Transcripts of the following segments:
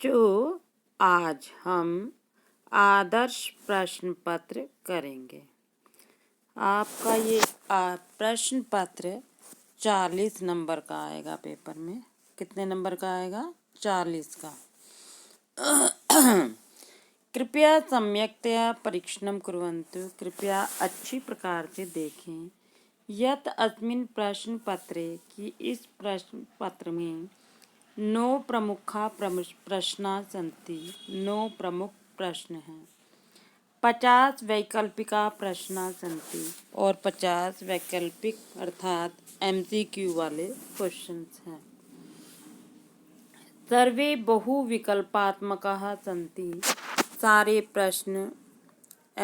बच्चों, आज हम आदर्श प्रश्न पत्र करेंगे। आपका ये प्रश्न पत्र 40 नंबर का आएगा पेपर में। कितने नंबर का आएगा? 40 का। कृपया सम्यक्तया परीक्षणं कुर्वन्तु। कृपया अच्छी प्रकार से देखें। यत् अस्मिन् प्रश्न पत्रे कि इस प्रश्न पत्र में 9 प्रमुखा प्रश्ना सन्ति। 9 प्रमुख प्रश्न हैं। 50 वैकल्पिका प्रश्ना सन्ति और 50 वैकल्पिक अर्थात MCQ वाले क्वेश्चंस हैं। सर्वे बहुविकल्पात्मकाः सन्ति। सारे प्रश्न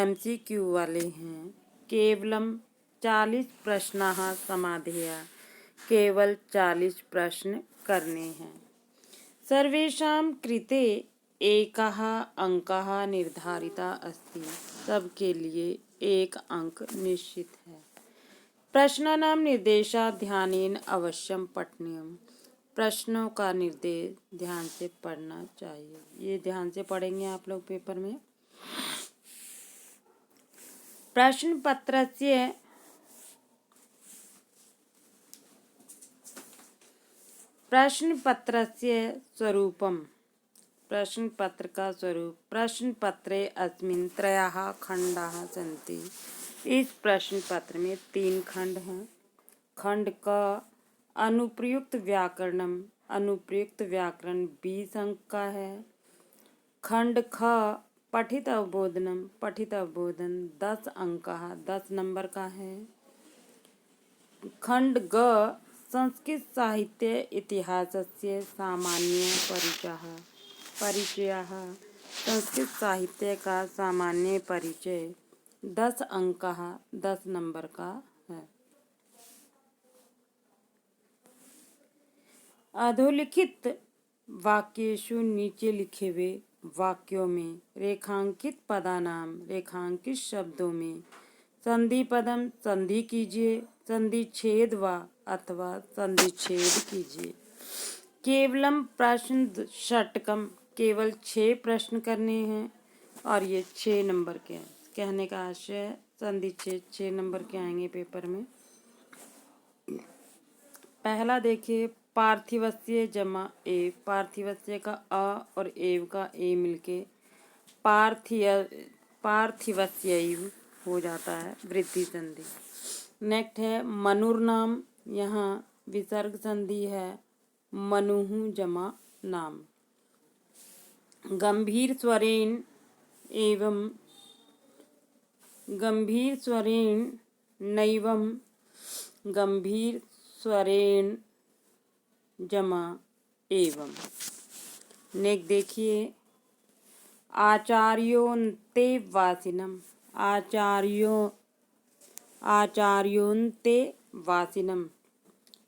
MCQ वाले हैं। केवलम 40 प्रश्नाः समाधेया। केवल 40 प्रश्न करने हैं। सर्वेषां कृते एकः अंकः निर्धारितः अस्ति। सबके लिए एक अंक निश्चित है। प्रश्नानां निर्देशाः ध्यानेन अवश्यं पठनीयम्। प्रश्नों का निर्देश ध्यान से पढ़ना चाहिए। ये ध्यान से पढ़ेंगे आप लोग पेपर में। प्रश्न पत्रस्य स्वरूपम्। प्रश्न पत्र का स्वरूप। प्रश्न पत्रे अस्मिन् त्रयः खण्डाः सन्ति। इस प्रश्न पत्र में 3 खंड हैं। खंड क अनुप्रयुक्त व्याकरणम। अनुप्रयुक्त व्याकरण 20 अंक का है। खंड ख पठित अवबोधनम। पठित अवबोधन 10 अंक का 10 नंबर का है। खंड ग संस्कृत साहित्य इतिहासस्य सामान्य परिचयः। संस्कृत साहित्य का सामान्य परिचय 10 अंक का 10 नंबर का है। अधोलिखित वाक्येषु नीचे लिखे हुए वाक्यों में रेखांकित पदानां रेखांकित शब्दों में संधि पदम संधि कीजिए। संधि छेद व अथवा संधि छेद कीजिए। केवलम प्रश्न षटकम। केवल 6 प्रश्न करने हैं और ये 6 नंबर के हैं। कहने का आशय संधि छेद 6 नंबर के आएंगे पेपर में। पहला देखिए, पार्थिवस्य जमा एव। पार्थिवस्य का अ और एव का ए मिलके पार्थिवस्यैव हो जाता है, वृद्धि संधि। नेक्स्ट है मनुर्नाम। यहाँ विसर्ग संधि है, मनुः जमा नाम। गंभीर स्वरेण एवं गंभीर स्वरेण नैवं। गंभीर स्वरेण जमा एवं। नेक्स्ट देखिए, आचार्योन्ते वासिनम। आचार्योन्ते वासिनम।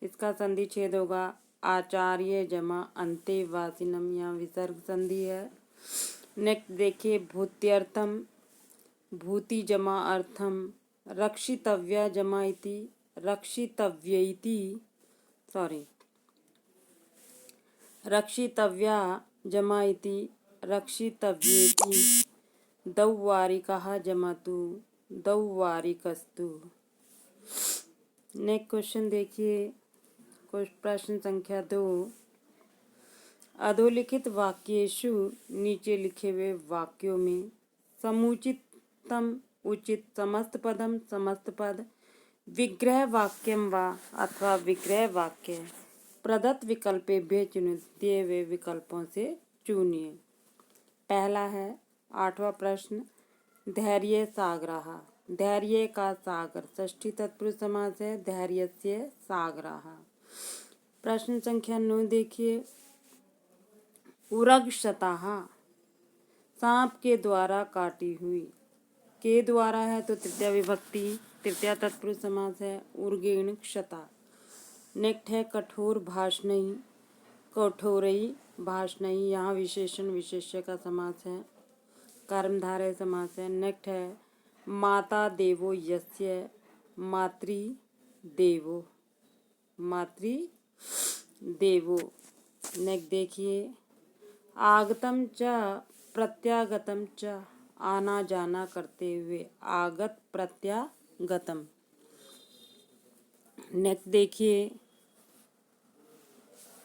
इसका संधि छेद होगा आचार्य जमा अन्ते वासिनम। यहाँ विसर्ग संधि है। नेक्स्ट देखिए, भूत्यर्थम। भूति जमा अर्थम। रक्षितव्या जमा इति। रक्षितव्यैति रक्षितव्या जमा इति। रक्षितव्येति। दौवारिकः जमातु। दौवारिकस्तु। नेक्स्ट क्वेश्चन देखिए, प्रश्न संख्या 2। अधोलिखित वाक्येषु नीचे लिखे हुए वाक्यों में समुचितम उचित समस्त पदम समस्त पद विग्रह वाक्यम वा अथवा विग्रह वाक्य प्रदत्त विकल्पेभ्यः चुनिए। दिए हुए विकल्पों से चुनिए। पहला है 8वां प्रश्न, धैर्य सागरः। धैर्य का सागर षष्ठी तत्पुरुष समास है, धैर्यस्य सागरः। प्रश्न संख्या 9 देखिए, उरगशतः। सांप के द्वारा काटी हुई। के द्वारा है तो तृतीया विभक्ति, तृतीया तत्पुरुष समास है, उर्गेण क्षता। नेक्स्ट है कठोर भाषणई। कठोरई भाषणई। यहाँ विशेषण विशेष्य का समास है, कर्मधारय समास है। नेक्स्ट है माता देवो यस्य। मातृ देवो। मातृ देवो। नेक्स्ट देखिए, आगतम च प्रत्यागतम च, आना जाना करते हुए आगत प्रत्यागतम। नेक्स्ट देखिए,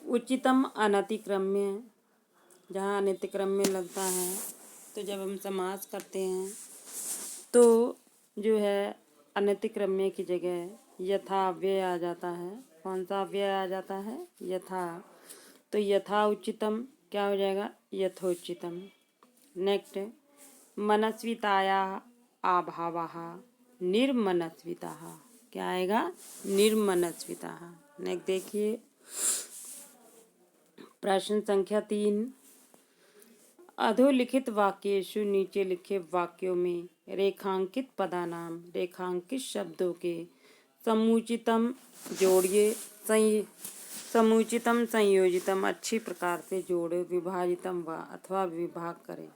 उचितम अनतिक्रम्य, जहाँ अनतिक्रम्य लगता है तो जब हम समास करते हैं तो जो है अनतिक्रम्य की जगह यथा अव्यय आ जाता है। कौन सा अव्यय आ जाता है? यथा। तो यथा उचितम क्या हो जाएगा? यथोचितम। नेक्स्ट, मनस्विताया अभावः निर्मनस्वितः, क्या आएगा? निर्मनस्वितः। नेक्स्ट देखिए, प्रश्न संख्या 3, अधोलिखित वाक्येषु नीचे लिखे वाक्यों में रेखांकित पदानाम, रेखांकित शब्दों के समुचितम जोड़िए, समुचितम संयोजितम अच्छी प्रकार से जोड़े, विभाजितम व अथवा विभाग करें।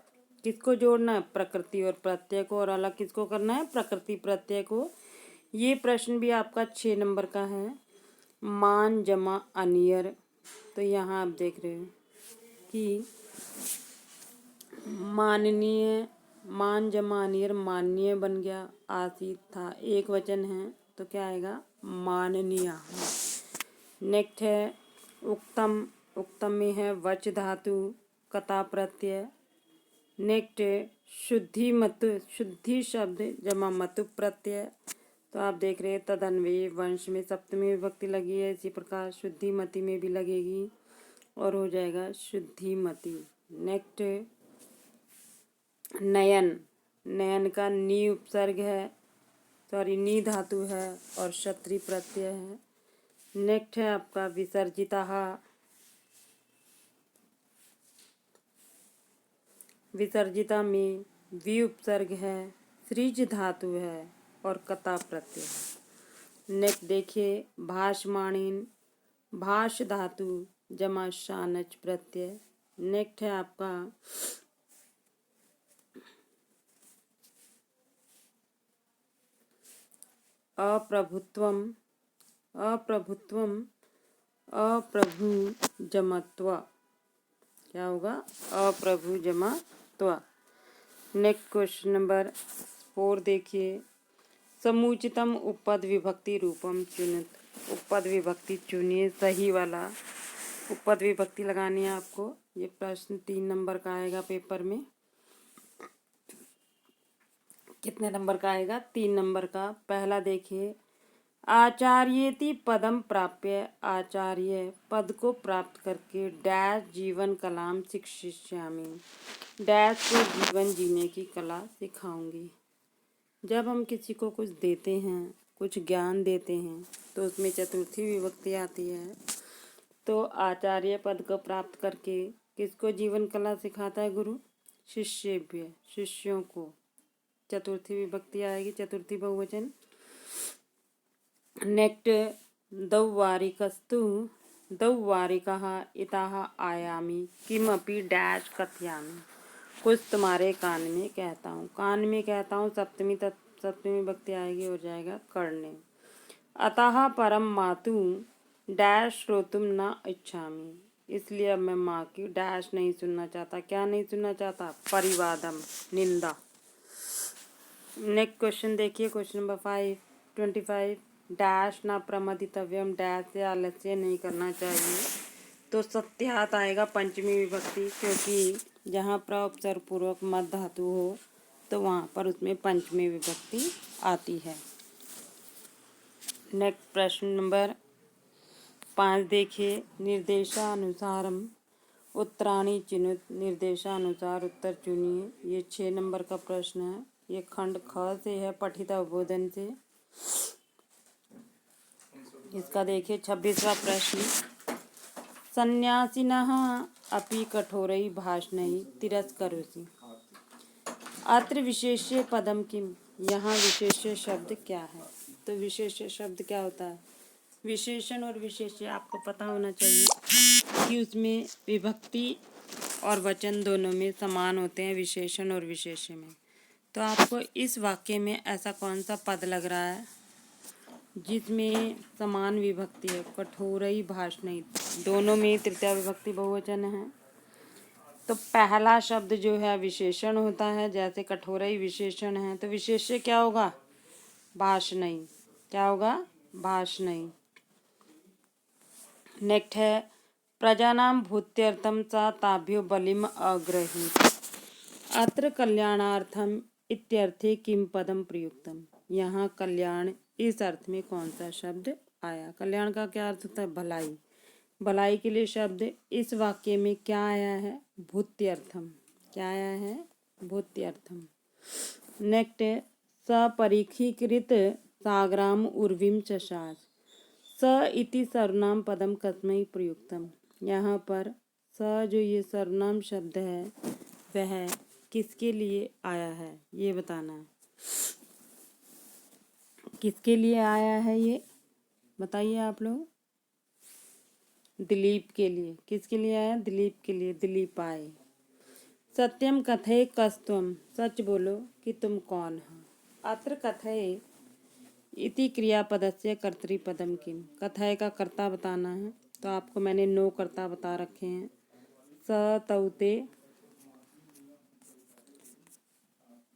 किसको जोड़ना है? प्रकृति और प्रत्यय को। और अलग किसको करना है? प्रकृति प्रत्यय को। ये प्रश्न भी आपका 6 नंबर का है। मान जमा अनियर, तो यहाँ आप देख रहे हो कि माननीय, मान जमा अनियर माननीय बन गया, आसित था, एक वचन है तो क्या आएगा? माननीय। नेक्स्ट है उक्तम, उक्तम में है वच धातु, कता प्रत्यय। नेक्स्ट शुद्धि मतु, शुद्धि शब्द जमा मतु प्रत्यय। तो आप देख रहे हैं तदन्वय वंश में सप्तमी विभक्ति लगी है, इसी प्रकार शुद्धिमति में भी लगेगी और हो जाएगा शुद्धिमति। नेक्स्ट नयन, नयन का नी उपसर्ग है, सॉरी नी धातु है और क्षत्रि प्रत्यय है। नेक्स्ट है आपका विसर्जिता, विसर्जिता में वी उपसर्ग है, सृज धातु है और कता प्रत्यय है। नेक्स्ट देखिए भाषमाणीन, भाष धातु जमा शानच प्रत्यय। नेक्स्ट है आपका अप्रभुत्वम, अप्रभुत्वम अप्रभु जमत्व, क्या होगा? अप्रभु जमत्व। नेक्स्ट क्वेश्चन नंबर 4 देखिए, समुचितम उपपद विभक्ति रूपम चुनित, उपपद विभक्ति चुनिए, सही वाला उपपद विभक्ति लगानी है आपको। ये प्रश्न 3 नंबर का आएगा पेपर में। कितने नंबर का आएगा? 3 नंबर का। पहला देखिए, आचार्येति पदम प्राप्य, आचार्य पद को प्राप्त करके डैश जीवन कलाम शिक्षिष्यामि, डैश को जीवन जीने की कला सिखाऊंगी। जब हम किसी को कुछ देते हैं, कुछ ज्ञान देते हैं तो उसमें चतुर्थी विभक्ति आती है। तो आचार्य पद को प्राप्त करके किसको जीवन कला सिखाता है गुरु? शिष्येभ्य, शिष्यों को। चतुर्थी विभक्ति आएगी, चतुर्थी बहुवचन। नेक्स्ट दौवारिकस्तु, दौवारिकः इतः आयामि किमपि डैश कथयामि, कुछ तुम्हारे कान में कहता हूँ, कान में कहता हूँ, सप्तमी सप्तमी विभक्ति आएगी, हो जाएगा कर्णे। अतः परम मातु डैश श्रोतुम न इच्छामि, इसलिए अब मैं माँ की डैश नहीं सुनना चाहता। क्या नहीं सुनना चाहता? परिवादम, निंदा। नेक्स्ट क्वेश्चन देखिए, क्वेश्चन नंबर 25, डैश न प्रमदितव्यम, डैश से आलस्य नहीं करना चाहिए। तो सत्यात आएगा पंचमी विभक्ति, क्योंकि जहाँ प्रउपसर्ग पूर्वक मद धातु हो तो वहाँ पर उसमें पंचमी विभक्ति आती है। नेक्स्ट प्रश्न नंबर 5 देखिए, निर्देशानुसारम उत्तराणी चिनुत, निर्देशानुसार उत्तर चुनिए। ये 6 नंबर का प्रश्न है। ये खंड ख से है, पठित अवबोधन से। इसका देखिए 26वां प्रश्न, सन्यासिनः अपि कठोरैः भाषणैः तिरस्करोति, अत्र विशेष्य पदम किम, यहाँ विशेष्य शब्द क्या है? तो विशेष्य शब्द क्या होता है? विशेषण और विशेष्य आपको पता होना चाहिए कि उसमें विभक्ति और वचन दोनों में समान होते हैं, विशेषण और विशेष्य में। तो आपको इस वाक्य में ऐसा कौन सा पद लग रहा है जिसमें समान विभक्ति है? कठोरई भाषणई, दोनों में तृतीया विभक्ति बहुवचन है। तो पहला शब्द जो है विशेषण होता है, जैसे कठोरई विशेषण है, तो विशेष्य क्या होगा? भाषणई। क्या होगा? भाषणई। नेक्स्ट है प्रजानां भूत्यर्थम च ताभ्यो बलिम अग्रहीत। अत्र कल्याणार्थम इत्यर्थे किम पदम प्रयुक्तम। यहाँ कल्याण इस अर्थ में कौन सा शब्द आया? कल्याण का क्या अर्थ होता है? भलाई। भलाई के लिए शब्द इस वाक्य में क्या आया है? भूत्यर्थम। क्या आया है? भूत्यर्थम। नेक्स्ट सपरीक्षीकृत साग्राम उर्वीम चशास। स इति सर्वनाम पदम कस्मै प्रयुक्तम। यहाँ पर स जो ये सर्वनाम शब्द है वह किसके लिए आया है ये बताना है। किसके लिए आया है ये बताइए आप लोग। दिलीप के लिए। किसके लिए आया? दिलीप के लिए। दिलीप आए। सत्यम कथय कस्तुम। सच बोलो कि तुम कौन हो। अत्र कथय इति क्रियापदस्य कर्तृपदम किम। कथय का कर्ता बताना है, तो आपको मैंने 9 कर्ता बता रखे हैं। स तौते,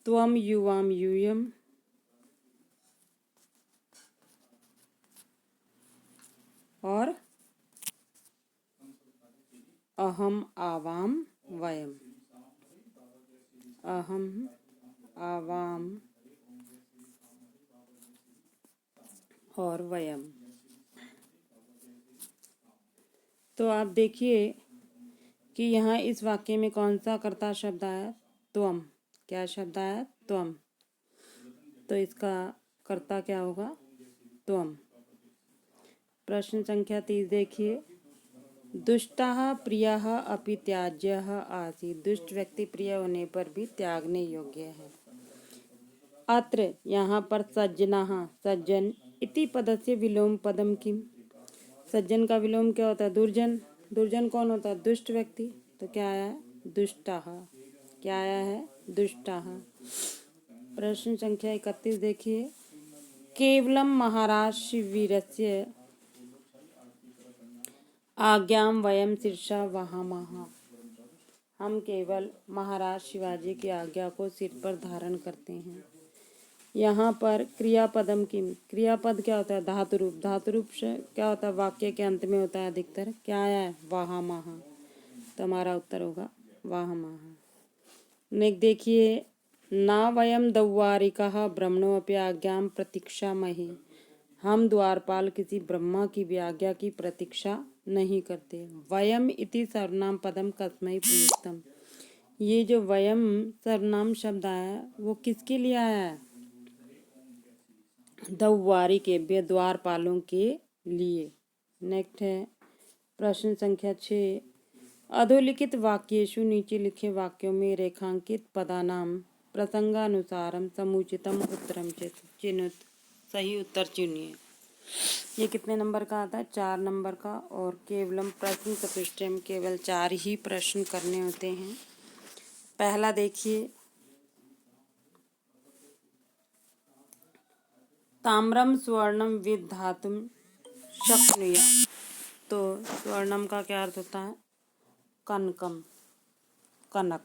त्वम युवाम यूयम, और अहम आवाम वयम। अहम आवाम और वयम। तो आप देखिए कि यहाँ इस वाक्य में कौन सा कर्ता शब्द आया? त्वम। क्या शब्द आया? त्वम। तो इसका कर्ता क्या होगा? त्वम। प्रश्न संख्या 30 देखिए। दुष्टः प्रियः अपि त्याज्यः आसीत्। दुष्ट व्यक्ति प्रिय होने पर भी त्यागने योग्य है। अत्र यहाँ पर सज्जनः, सज्जन इति पदस्य विलोम पदम किम। सज्जन का विलोम क्या होता है? दुर्जन। दुर्जन कौन होता है? दुष्ट व्यक्ति। तो क्या आया है? दुष्टः। क्या आया है? दुष्टः। प्रश्न संख्या 31 देखिए। केवलम महाराज शिवीरस्य आज्ञाम वयम शीर्षा वहामः। हम केवल महाराज शिवाजी की आज्ञा को सिर पर धारण करते हैं। यहाँ पर क्रियापदम किम। क्रियापद क्या होता है? धातु रूप। धातु रूप से क्या होता है? वाक्य के अंत में होता है अधिकतर। क्या आया है? वहामः। तो हमारा उत्तर होगा वहामः। नेक्स्ट देखिए। ना वयम दौवारिकः ब्रह्मणोऽपि आज्ञां प्रतीक्षामहे। हम द्वारपाल किसी ब्रह्मा की भी आज्ञा की प्रतीक्षा नहीं करते। वयम इति सर्वनाम पदम कस्मै प्रयुक्तम। ये जो वयम सर्वनाम शब्द आया वो किसके लिए आया है? दौवारिकेभ्य, द्वारपालों के लिए। नेक्स्ट है प्रश्न संख्या 6। अधोलिखित वाक्येषु नीचे लिखे वाक्यों में रेखांकित पदानाम प्रसंगानुसारम समुचितम उत्तरम चिन्हित। सही उत्तर चुनिए। ये कितने नंबर का आता है? 4 नंबर का। और केवलम प्रश्न चतुष्टय में केवल 4 ही प्रश्न करने होते हैं। पहला देखिए। ताम्रम स्वर्णम विदधातुम शक्नुया। तो स्वर्णम का क्या अर्थ होता है? कनकम, कनक।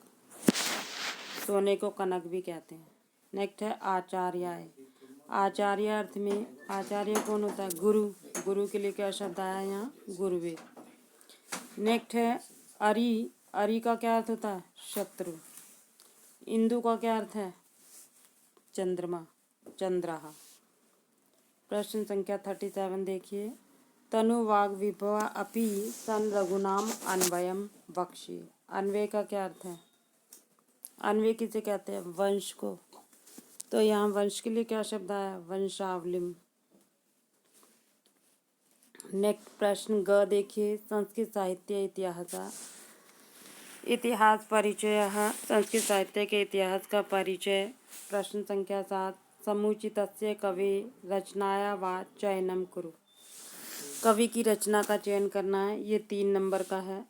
सोने को कनक भी कहते हैं। नेक्स्ट है आचार्याय। आचार्य अर्थ में आचार्य कौन होता है? गुरु। गुरु के लिए क्या शब्द आया यहाँ? गुरुवे। नेक्स्ट है अरि। अरि का क्या अर्थ होता है? शत्रु। इंदु का क्या अर्थ है? चंद्रमा, चंद्रहा। प्रश्न संख्या 37 देखिए। तनु वाग विभवा अपि सन रघुनाम अन्वयम वक्ष्ये। अन्वय का क्या अर्थ है? अन्वय किसे कहते हैं? वंश को। तो यहाँ वंश के लिए क्या शब्द आया? वंशावलिम। नेक्स्ट प्रश्न ग देखिए। संस्कृत साहित्य इतिहास। इतिहास परिचय। संस्कृत साहित्य के इतिहास का परिचय। प्रश्न संख्या 7। समुचितस्य कवि रचनाया वा चयनम कुरु। कवि की रचना का चयन करना है। ये 3 नंबर का है।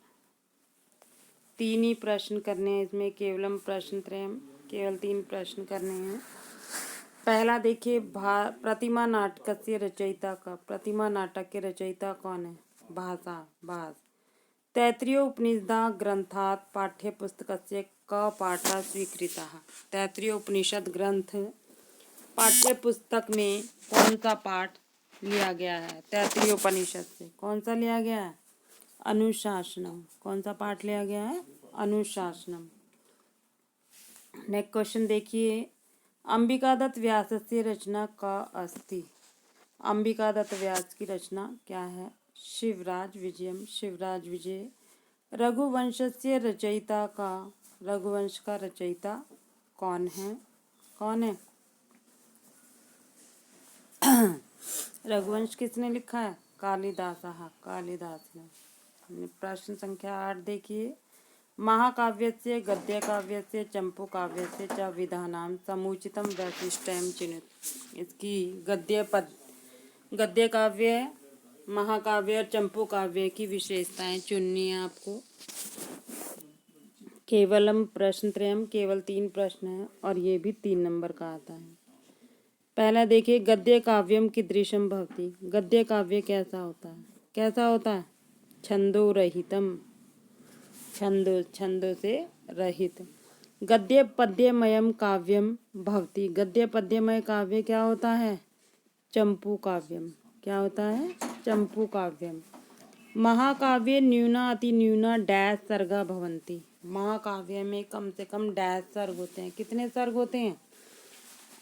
3 ही प्रश्न करने हैं इसमें। केवलम प्रश्न त्रयम। केवल 3 प्रश्न करने हैं। पहला देखिए। प्रतिमा नाटक से रचयिता का। प्रतिमा नाटक के रचयिता कौन है? भाषा, भास। तैत्तिरीयोपनिषदा ग्रन्थात् पाठ्यपुस्तकस्य क पाठः स्वीकृतः। तैत्तिरीयोपनिषद ग्रंथ पाठ्यपुस्तक में कौन सा पाठ लिया गया है? तैत्तिरीयोपनिषद से कौन सा लिया गया है? अनुशासनम। कौन सा पाठ लिया गया है? अनुशासनम। नेक्स्ट क्वेश्चन देखिए, अंबिकादत्त व्यासस्य रचना का अस्ति। अंबिकादत्त व्यास की रचना क्या है? शिवराज विजयम, शिवराज विजय। रघुवंशस्य रचयिता का, रघुवंश का रचयिता कौन है? कौन है? रघुवंश किसने लिखा है? कालिदास। कालिदास ने। प्रश्न संख्या 8 देखिए, महाकाव्यस्य गद्यकाव्यस्य चंपूकाव्यस्य च विधानां समुचितं वैशिष्ट्यं चिनुत। इसकी गद्य काव्य, महाकाव्य और चंपू काव्य की विशेषताएं चुननी है आपको। केवलम प्रश्नत्रयम, केवल 3 प्रश्न हैं और ये भी 3 नंबर का आता है। पहला देखिए, गद्य काव्यम कीदृशम भवति। गद्य काव्य कैसा होता है? कैसा होता है? छंदो रहितम, छंदों से रहित। गद्य पद्यमयम काव्यम भवति। गद्य पद्यमय काव्य क्या होता है? चंपू काव्यम। क्या होता है? चंपू काव्यम। महाकाव्य न्यूना अति न्यूना डैश सर्गा भवन्ति। महाकाव्य में कम से कम डैश सर्ग होते हैं। कितने सर्ग होते हैं?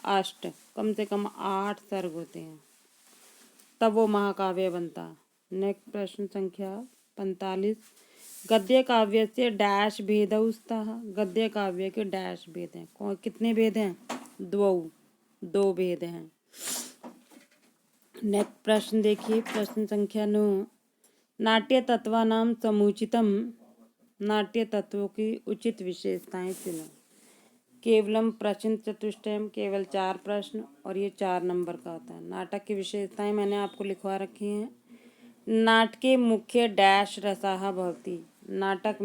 8। कम से कम 8 सर्ग होते हैं, तब वो महाकाव्य बनता। नेक्स्ट प्रश्न संख्या 45, गद्य काव्य से डैश भेदौ स्तः। गद्य काव्य के डैश भेद हैं। कितने भेद हैं? 2 भेद हैं। नेक्स्ट प्रश्न देखिए, प्रश्न संख्या 9, नाट्य तत्वानां समुचितम। नाट्य तत्वों की उचित विशेषताएं चुनो। केवलम प्रश्न चतुष्टयम, केवल 4 प्रश्न और ये 4 नंबर का आता है। नाटक की विशेषताएं मैंने आपको लिखवा रखी हैं। नाटके मुख्य डैश रसाः भवति। नाटक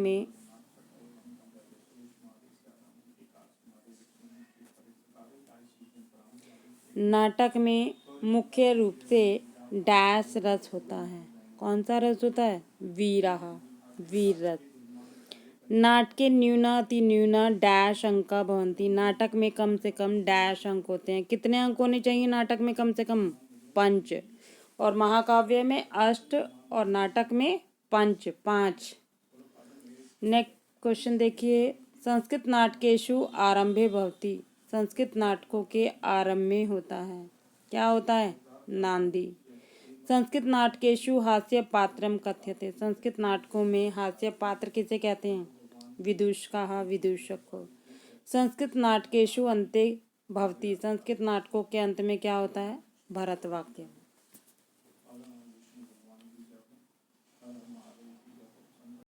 में मुख्य रूप से डैश रस होता है। कौन सा रस होता है? वीरः, वीर रस। नाटके न्यूनाति न्यूना डैश अंका भवन्ति। नाटक में कम से कम डैश अंक होते हैं। कितने अंक होने चाहिए नाटक में? कम से कम 5। और महाकाव्य में 8 और नाटक में 5। नेक्स्ट क्वेश्चन देखिए, संस्कृत नाटकेषु आरंभे भवति। संस्कृत नाटकों के आरंभ में होता है। क्या होता है? नांदी। संस्कृत नाटकेषु हास्य पात्रम कथ्यते। संस्कृत नाटकों में हास्य पात्र किसे कहते हैं? विदूषकाः, विदूषक को। संस्कृत नाटकेषु अन्ते भवति। संस्कृत नाटकों के अंत में क्या होता है? भरत वाक्य।